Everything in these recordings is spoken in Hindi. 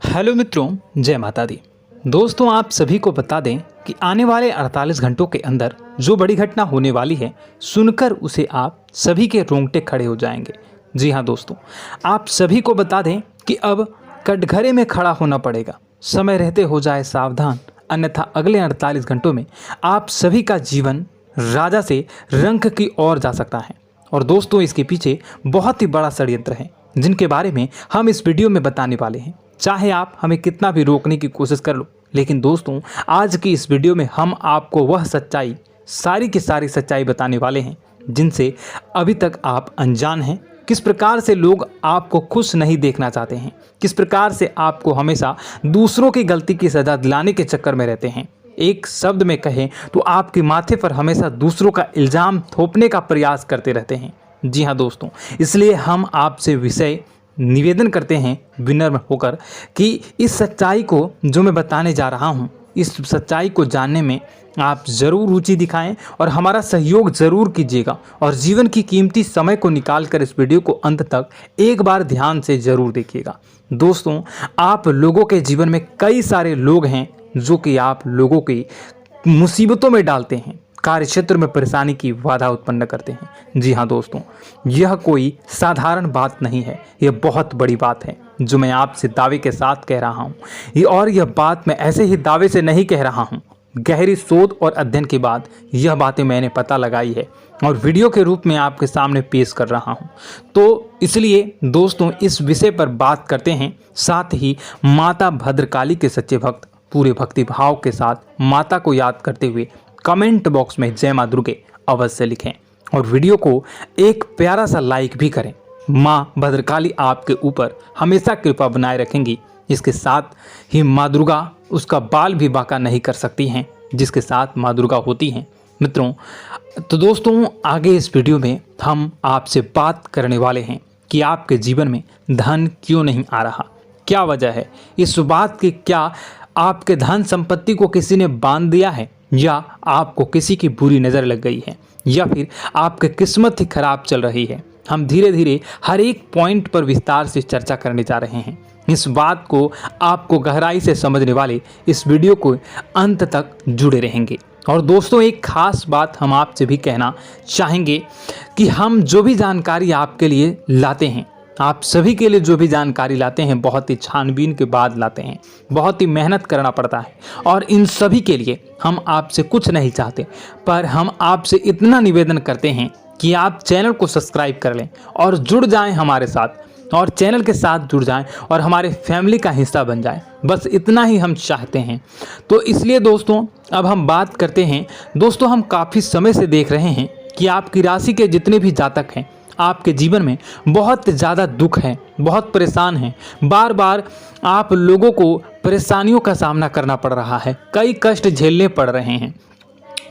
हेलो मित्रों, जय माता दी। दोस्तों, आप सभी को बता दें कि आने वाले 48 घंटों के अंदर जो बड़ी घटना होने वाली है, सुनकर उसे आप सभी के रोंगटे खड़े हो जाएंगे। जी हाँ दोस्तों, आप सभी को बता दें कि अब कटघरे में खड़ा होना पड़ेगा। समय रहते हो जाए सावधान, अन्यथा अगले 48 घंटों में आप सभी का जीवन राजा से रंक की ओर जा सकता है। और दोस्तों, इसके पीछे बहुत ही बड़ा षड्यंत्र है जिनके बारे में हम इस वीडियो में बताने वाले हैं। चाहे आप हमें कितना भी रोकने की कोशिश कर लो, लेकिन दोस्तों आज की इस वीडियो में हम आपको वह सच्चाई, सारी की सारी सच्चाई बताने वाले हैं जिनसे अभी तक आप अनजान हैं। किस प्रकार से लोग आपको खुश नहीं देखना चाहते हैं, किस प्रकार से आपको हमेशा दूसरों की गलती की सज़ा दिलाने के चक्कर में रहते हैं। एक शब्द में कहें तो आपके माथे पर हमेशा दूसरों का इल्ज़ाम थोपने का प्रयास करते रहते हैं। जी हाँ दोस्तों, इसलिए हम आपसे विषय निवेदन करते हैं विनम्र होकर कि इस सच्चाई को जो मैं बताने जा रहा हूँ, इस सच्चाई को जानने में आप ज़रूर रुचि दिखाएं और हमारा सहयोग ज़रूर कीजिएगा। और जीवन की कीमती समय को निकाल कर इस वीडियो को अंत तक एक बार ध्यान से ज़रूर देखिएगा। दोस्तों, आप लोगों के जीवन में कई सारे लोग हैं जो कि आप लोगों की मुसीबतों में डालते हैं, कार्य क्षेत्र में परेशानी की बाधा उत्पन्न करते हैं। जी हाँ दोस्तों, यह कोई साधारण बात नहीं है, यह बहुत बड़ी बात है जो मैं आपसे दावे के साथ कह रहा हूँ। और यह बात मैं ऐसे ही दावे से नहीं कह रहा हूँ, गहरी शोध और अध्ययन के बाद यह बातें मैंने पता लगाई है और वीडियो के रूप में आपके सामने पेश कर रहा हूँ। तो इसलिए दोस्तों, इस विषय पर बात करते हैं। साथ ही माता भद्रकाली के सच्चे भक्त पूरे भक्ति भाव के साथ माता को याद करते हुए कमेंट बॉक्स में जय मां दुर्गे अवश्य लिखें और वीडियो को एक प्यारा सा लाइक भी करें। मां भद्रकाली आपके ऊपर हमेशा कृपा बनाए रखेंगी। इसके साथ ही मां दुर्गा उसका बाल भी बांका नहीं कर सकती हैं जिसके साथ मां दुर्गा होती हैं। मित्रों, तो दोस्तों आगे इस वीडियो में हम आपसे बात करने वाले हैं कि आपके जीवन में धन क्यों नहीं आ रहा, क्या वजह है इस बात की। क्या आपके धन संपत्ति को किसी ने बांध दिया है, या आपको किसी की बुरी नज़र लग गई है, या फिर आपकी किस्मत ही खराब चल रही है। हम धीरे धीरे हर एक पॉइंट पर विस्तार से चर्चा करने जा रहे हैं। इस बात को आपको गहराई से समझने वाले इस वीडियो को अंत तक जुड़े रहेंगे। और दोस्तों, एक खास बात हम आपसे भी कहना चाहेंगे कि हम जो भी जानकारी आपके लिए लाते हैं, आप सभी के लिए जो भी जानकारी लाते हैं, बहुत ही छानबीन के बाद लाते हैं, बहुत ही मेहनत करना पड़ता है। और इन सभी के लिए हम आपसे कुछ नहीं चाहते, पर हम आपसे इतना निवेदन करते हैं कि आप चैनल को सब्सक्राइब कर लें और जुड़ जाएं हमारे साथ, और चैनल के साथ जुड़ जाएं और हमारे फैमिली का हिस्सा बन जाएं। बस इतना ही हम चाहते हैं। तो इसलिए दोस्तों, अब हम बात करते हैं। दोस्तों, हम काफ़ी समय से देख रहे हैं कि आपकी राशि के जितने भी जातक हैं, आपके जीवन में बहुत ज़्यादा दुख है, बहुत परेशान हैं। बार बार आप लोगों को परेशानियों का सामना करना पड़ रहा है, कई कष्ट झेलने पड़ रहे हैं।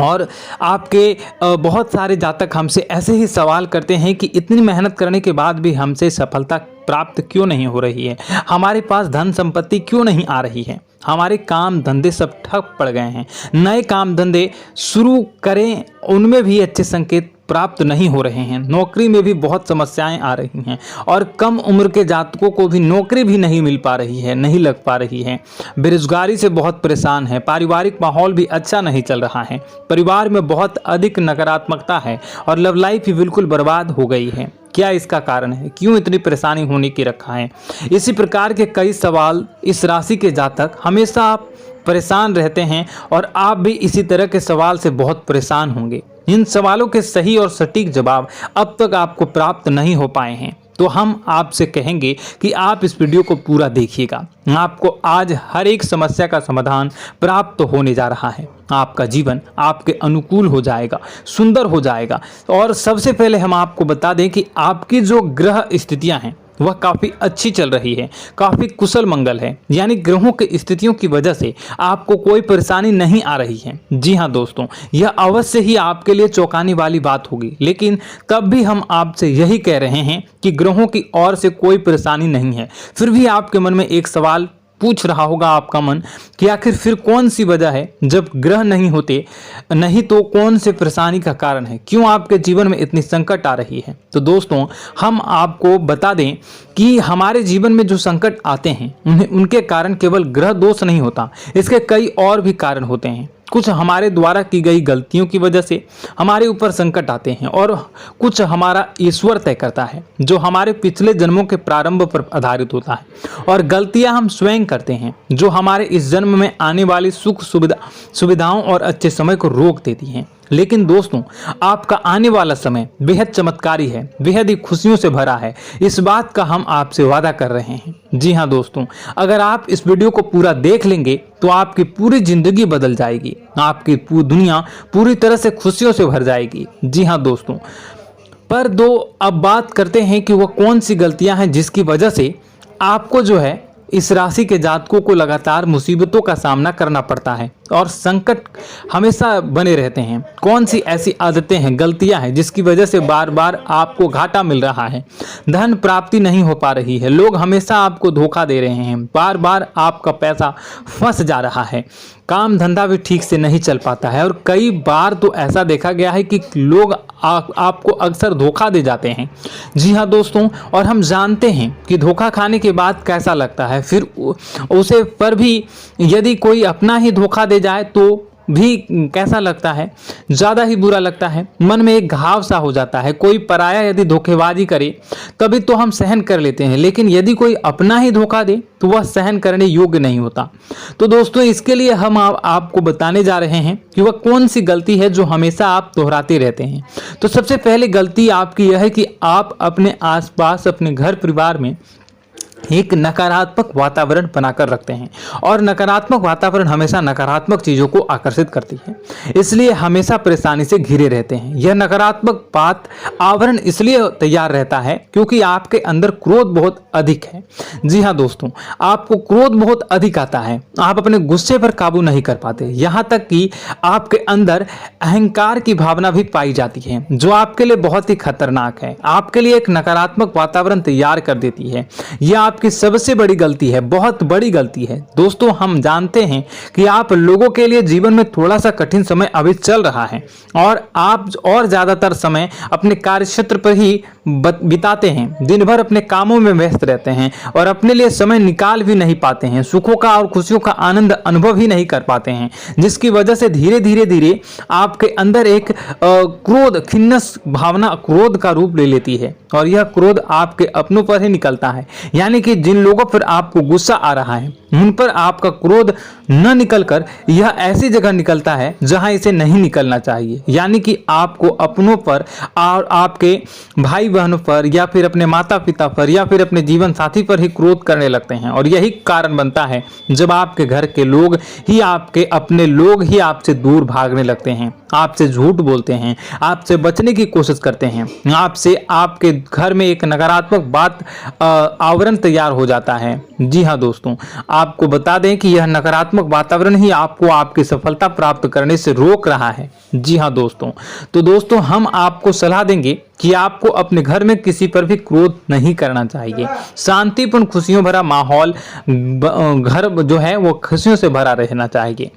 और आपके बहुत सारे जातक हमसे ऐसे ही सवाल करते हैं कि इतनी मेहनत करने के बाद भी हमसे सफलता प्राप्त क्यों नहीं हो रही है, हमारे पास धन संपत्ति क्यों नहीं आ रही है, हमारे काम धंधे सब ठप पड़ गए हैं, नए काम धंधे शुरू करें उनमें भी अच्छे संकेत प्राप्त नहीं हो रहे हैं, नौकरी में भी बहुत समस्याएं आ रही हैं, और कम उम्र के जातकों को भी नौकरी भी नहीं मिल पा रही है, नहीं लग पा रही है, बेरोजगारी से बहुत परेशान है, पारिवारिक माहौल भी अच्छा नहीं चल रहा है, परिवार में बहुत अधिक नकारात्मकता है और लव लाइफ भी बिल्कुल बर्बाद हो गई है। क्या इसका कारण है, क्यों इतनी परेशानी होने की रखा है? इसी प्रकार के कई सवाल इस राशि के जातक हमेशा आप परेशान रहते हैं और आप भी इसी तरह के सवाल से बहुत परेशान होंगे। इन सवालों के सही और सटीक जवाब अब तक आपको प्राप्त नहीं हो पाए हैं, तो हम आपसे कहेंगे कि आप इस वीडियो को पूरा देखिएगा। आपको आज हर एक समस्या का समाधान प्राप्त होने जा रहा है। आपका जीवन आपके अनुकूल हो जाएगा, सुंदर हो जाएगा। और सबसे पहले हम आपको बता दें कि आपकी जो ग्रह स्थितियां हैं वह काफ़ी अच्छी चल रही है, काफ़ी कुशल मंगल है, यानी ग्रहों की स्थितियों की वजह से आपको कोई परेशानी नहीं आ रही है। जी हाँ दोस्तों, यह अवश्य ही आपके लिए चौंकाने वाली बात होगी, लेकिन तब भी हम आपसे यही कह रहे हैं कि ग्रहों की ओर से कोई परेशानी नहीं है। फिर भी आपके मन में एक सवाल पूछ रहा होगा आपका मन कि आखिर फिर कौन सी वजह है, जब ग्रह नहीं होते नहीं तो कौन से परेशानी का कारण है, क्यों आपके जीवन में इतनी संकट आ रही है। तो दोस्तों हम आपको बता दें कि हमारे जीवन में जो संकट आते हैं उनके कारण केवल ग्रह दोष नहीं होता, इसके कई और भी कारण होते हैं। कुछ हमारे द्वारा की गई गलतियों की वजह से हमारे ऊपर संकट आते हैं और कुछ हमारा ईश्वर तय करता है, जो हमारे पिछले जन्मों के प्रारंभ पर आधारित होता है। और गलतियां हम स्वयं करते हैं, जो हमारे इस जन्म में आने वाली सुख सुविधाओं और अच्छे समय को रोक देती हैं। लेकिन दोस्तों आपका आने वाला समय बेहद चमत्कारी है, बेहद ही खुशियों से भरा है, इस बात का हम आपसे वादा कर रहे हैं। जी हाँ दोस्तों, अगर आप इस वीडियो को पूरा देख लेंगे तो आपकी पूरी जिंदगी बदल जाएगी, आपकी पूरी दुनिया पूरी तरह से खुशियों से भर जाएगी। जी हाँ दोस्तों, पर अब बात करते हैं कि वह कौन सी गलतियां हैं जिसकी वजह से आपको जो है इस राशि के जातकों को लगातार मुसीबतों का सामना करना पड़ता है और संकट हमेशा बने रहते हैं। कौन सी ऐसी आदतें हैं, गलतियां हैं जिसकी वजह से बार बार आपको घाटा मिल रहा है, धन प्राप्ति नहीं हो पा रही है, लोग हमेशा आपको धोखा दे रहे हैं, बार बार आपका पैसा फंस जा रहा है, काम धंधा भी ठीक से नहीं चल पाता है और कई बार तो ऐसा देखा गया है कि लोग आपको अक्सर धोखा दे जाते हैं। जी हाँ दोस्तों, और हम जानते हैं कि धोखा खाने के बाद कैसा लगता है, फिर उसे पर भी यदि कोई अपना ही धोखा दे जाए तो भी कैसा लगता है, ज़्यादा ही बुरा लगता है, मन में एक घाव सा हो जाता है। कोई पराया यदि धोखेबाजी करे तभी तो हम सहन कर लेते हैं, लेकिन यदि कोई अपना ही धोखा दे तो वह सहन करने योग्य नहीं होता। तो दोस्तों इसके लिए हम आपको बताने जा रहे हैं कि वह कौन सी गलती है जो हमेशा आप दोहराते रहते हैं। तो सबसे पहले गलती आपकी यह है कि आप अपने आसपास, अपने घर परिवार में एक नकारात्मक वातावरण बनाकर रखते हैं और नकारात्मक वातावरण हमेशा नकारात्मक चीज़ों को आकर्षित करती है, इसलिए हमेशा परेशानी से घिरे रहते हैं। यह नकारात्मक आवरण इसलिए तैयार रहता है क्योंकि आपके अंदर क्रोध बहुत अधिक है। जी हाँ दोस्तों, आपको क्रोध बहुत अधिक आता है, आप अपने गुस्से पर काबू नहीं कर पाते, यहाँ तक कि आपके अंदर अहंकार की भावना भी पाई जाती है, जो आपके लिए बहुत ही खतरनाक है, आपके लिए एक नकारात्मक वातावरण तैयार कर देती है। यह आपकी सबसे बड़ी गलती है, बहुत बड़ी गलती है। दोस्तों हम जानते हैं कि आप लोगों के लिए जीवन में थोड़ा सा कठिन समय अभी चल रहा है और आप और ज़्यादातर समय अपने कार्य क्षेत्र पर ही बिताते हैं, दिन भर अपने कामों में व्यस्त रहते हैं और अपने लिए समय निकाल भी नहीं पाते हैं, सुखों का और खुशियों का आनंद अनुभव ही नहीं कर पाते हैं, जिसकी वजह से धीरे धीरे आपके अंदर एक क्रोध, खिन्नस भावना क्रोध का रूप ले लेती है और यह क्रोध आपके अपनों पर ही निकलता है। यानी कि जिन लोगों पर आपको गुस्सा आ रहा है उन पर आपका क्रोध न निकलकर यह ऐसी जगह निकलता है जहां इसे नहीं निकलना चाहिए। यानी कि आपको अपनों पर और आपके भाई बहनों पर या फिर अपने माता पिता पर या फिर अपने जीवन साथी पर ही क्रोध करने लगते हैं और यही कारण बनता है जब आपके घर के लोग ही, आपके अपने लोग ही आपसे दूर भागने लगते हैं, आपसे झूठ बोलते हैं, आपसे बचने की कोशिश करते हैं, आपसे आपके घर में एक नकारात्मक आवरण तैयार हो जाता है। जी हाँ दोस्तों, आपको बता दें कि यह नकारात्मक वातावरण ही आपको आपकी सफलता प्राप्त करने से रोक रहा है। जी हाँ दोस्तों, तो दोस्तों हम आपको सलाह देंगे कि आपको अपने घर में किसी पर भी क्रोध नहीं करना चाहिए। शांतिपूर्ण खुशियों भरा माहौल, घर जो है वो खुशियों से भरा रहना चाहिए।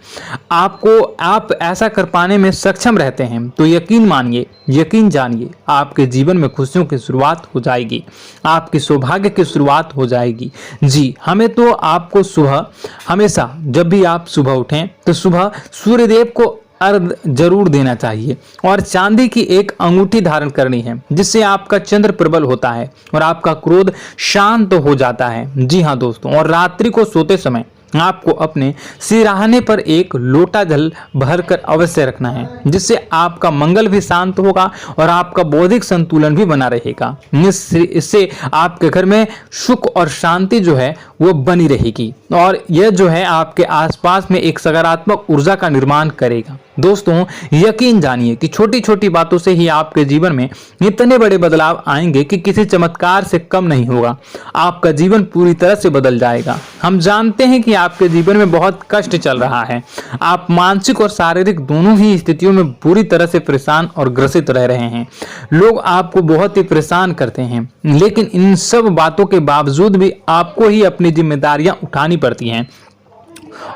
आप ऐसा कर पाने में सक्षम रहते हैं तो यकीन मानिए, यकीन जानिए, आपके जीवन में खुशियों की शुरुआत हो जाएगी, आपकी सौभाग्य की शुरुआत हो जाएगी। जी हमें तो आपको सुबह, हमेशा जब भी आप सुबह उठें तो सुबह सूर्यदेव को अर्घ जरूर देना चाहिए और चांदी की एक अंगूठी धारण करनी है, जिससे आपका चंद्र प्रबल होता है और आपका क्रोध शांत हो जाता है। जी हाँ दोस्तों, और रात्रि को सोते समय आपको अपने सिरहाने पर एक लोटा जल भरकर अवश्य रखना है, जिससे आपका मंगल भी शांत होगा और आपका बौद्धिक संतुलन भी बना रहेगा। इससे आपके घर में सुख और शांति जो है वो बनी रहेगी और यह जो है आपके आसपास में एक सकारात्मक ऊर्जा का निर्माण करेगा। दोस्तों यकीन जानिए कि छोटी छोटी बातों से ही आपके जीवन में इतने बड़े बदलाव आएंगे कि किसी चमत्कार से कम नहीं होगा, आपका जीवन पूरी तरह से बदल जाएगा। हम जानते हैं कि आपके जीवन में बहुत कष्ट चल रहा है। आप मानसिक और शारीरिक दोनों ही स्थितियों में बुरी तरह से परेशान और ग्रसित रह रहे हैं। लोग आपको बहुत ही परेशान करते हैं, लेकिन इन सब बातों के बावजूद भी आपको ही अपनी जिम्मेदारियां उठानी पड़ती हैं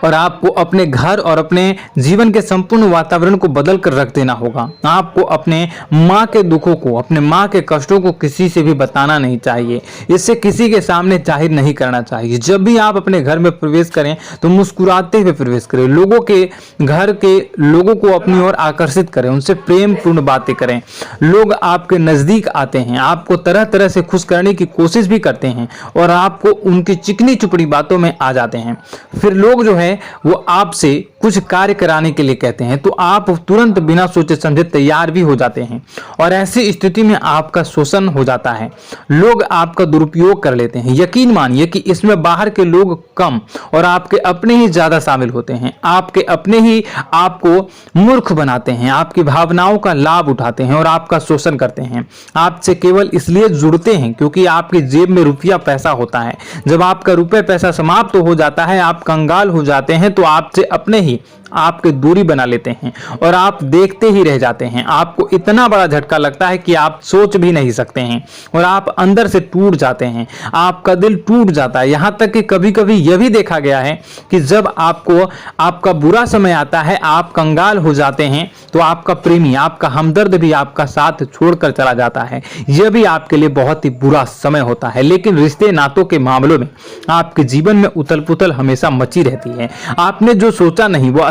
और आपको अपने घर और अपने जीवन के संपूर्ण वातावरण को बदल कर रख देना होगा। आपको अपने माँ के दुखों को, अपने माँ के कष्टों को किसी से भी बताना नहीं चाहिए, इससे किसी के सामने जाहिर नहीं करना चाहिए। जब भी आप अपने घर में प्रवेश करें तो मुस्कुराते हुए प्रवेश करें, लोगों के घर के लोगों को अपनी ओर आकर्षित करें, उनसे प्रेम पूर्ण बातें करें। लोग आपके नजदीक आते हैं, आपको तरह तरह से खुश करने की कोशिश भी करते हैं और आपको उनकी चिकनी चुपड़ी बातों में आ जाते हैं। फिर लोग जो है वो आपसे कुछ कार्य कराने के लिए कहते हैं तो आप तुरंत बिना सोचे समझे तैयार भी हो जाते हैं और ऐसी स्थिति में आपका शोषण हो जाता है। लोग आपका दुरुपयोग कर लेते हैं। यकीन मानिए कि इसमें बाहर के लोग कम और आपके अपने ही ज्यादा शामिल होते हैं। आपके अपने ही आपको मूर्ख बनाते हैं, आपकी भावनाओं का लाभ उठाते हैं और आपका शोषण करते हैं। आपसे केवल इसलिए जुड़ते हैं क्योंकि आपकी जेब में रुपया पैसा होता है। जब आपका रुपया पैसा समाप्त हो जाता है, आप कंगाल हो जाते हैं तो आपसे अपने ही आपके दूरी बना लेते हैं और आप देखते ही रह जाते हैं। आपको इतना बड़ा झटका लगता है कि आप सोच भी नहीं सकते हैं और आप अंदर से टूट जाते हैं। आपका दिल टूट जाता है। यहाँ तक कि कभी कभी यह भी देखा गया है कि जब आपको आपका बुरा समय आता है, आप कंगाल हो जाते हैं तो आपका प्रेमी, आपका हमदर्द भी आपका साथ छोड़कर चला जाता है। यह भी आपके लिए बहुत ही बुरा समय होता है। लेकिन रिश्ते नातों के मामलों में आपके जीवन में उथल पुथल हमेशा मची रहती है। आपने जो सोचा नहीं वो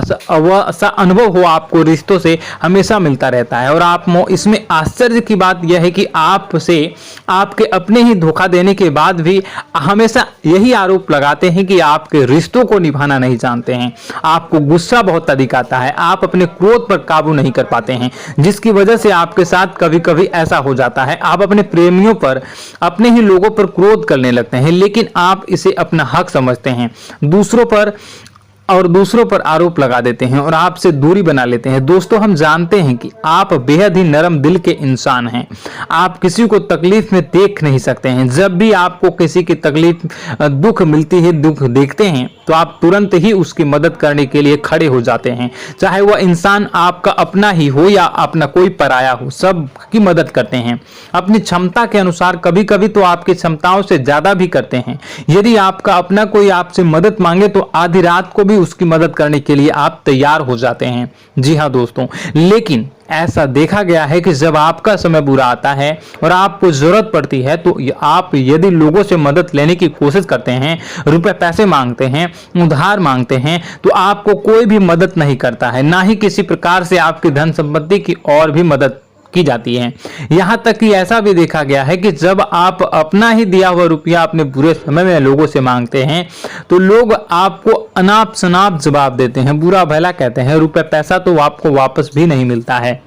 ऐसा अनुभव हो आपको रिश्तों से हमेशा मिलता रहता है और आप इसमें आश्चर्य की बात यह है कि आपसे आपके अपने ही धोखा देने के बाद भी हमेशा यही आरोप लगाते हैं कि आपके रिश्तों को निभाना नहीं जानते हैं। आपको गुस्सा बहुत अधिक आता है, आप अपने क्रोध पर काबू नहीं कर पाते हैं, जिसकी वजह से आपके साथ कभी कभी ऐसा हो जाता है आप अपने प्रेमियों पर, अपने ही लोगों पर क्रोध करने लगते हैं, लेकिन आप इसे अपना हक समझते हैं, दूसरों पर आरोप लगा देते हैं और आपसे दूरी बना लेते हैं। दोस्तों, हम जानते हैं कि आप बेहद ही नरम दिल के इंसान हैं। आप किसी को तकलीफ में देख नहीं सकते हैं। जब भी आपको किसी की तकलीफ, दुख मिलती है, दुख देखते हैं तो आप तुरंत ही उसकी मदद करने के लिए खड़े हो जाते हैं। चाहे वह इंसान आपका अपना ही हो या अपना कोई पराया हो, सब की मदद करते हैं अपनी क्षमता के अनुसार। कभी कभी तो आपकी क्षमताओं से ज्यादा भी करते हैं। यदि आपका अपना कोई आपसे मदद मांगे तो आधी रात को भी उसकी मदद करने के लिए आप तैयार हो जाते हैं। जी हाँ दोस्तों, लेकिन ऐसा देखा गया है कि जब आपका समय बुरा आता है और आपको जरूरत पड़ती है तो आप यदि लोगों से मदद लेने की कोशिश करते हैं, रुपए पैसे मांगते हैं, उधार मांगते हैं, तो आपको कोई भी मदद नहीं करता है। ना ही किसी प्रकार से आपकी धन संपत्ति की और भी मदद की जाती है। यहां तक कि ऐसा भी देखा गया है कि जब आप अपना ही दिया हुआ रुपया अपने बुरे समय में लोगों से मांगते हैं तो लोग आपको अनाप शनाप जवाब देते हैं, बुरा भला कहते हैं। रुपया पैसा तो आपको वापस भी नहीं मिलता है।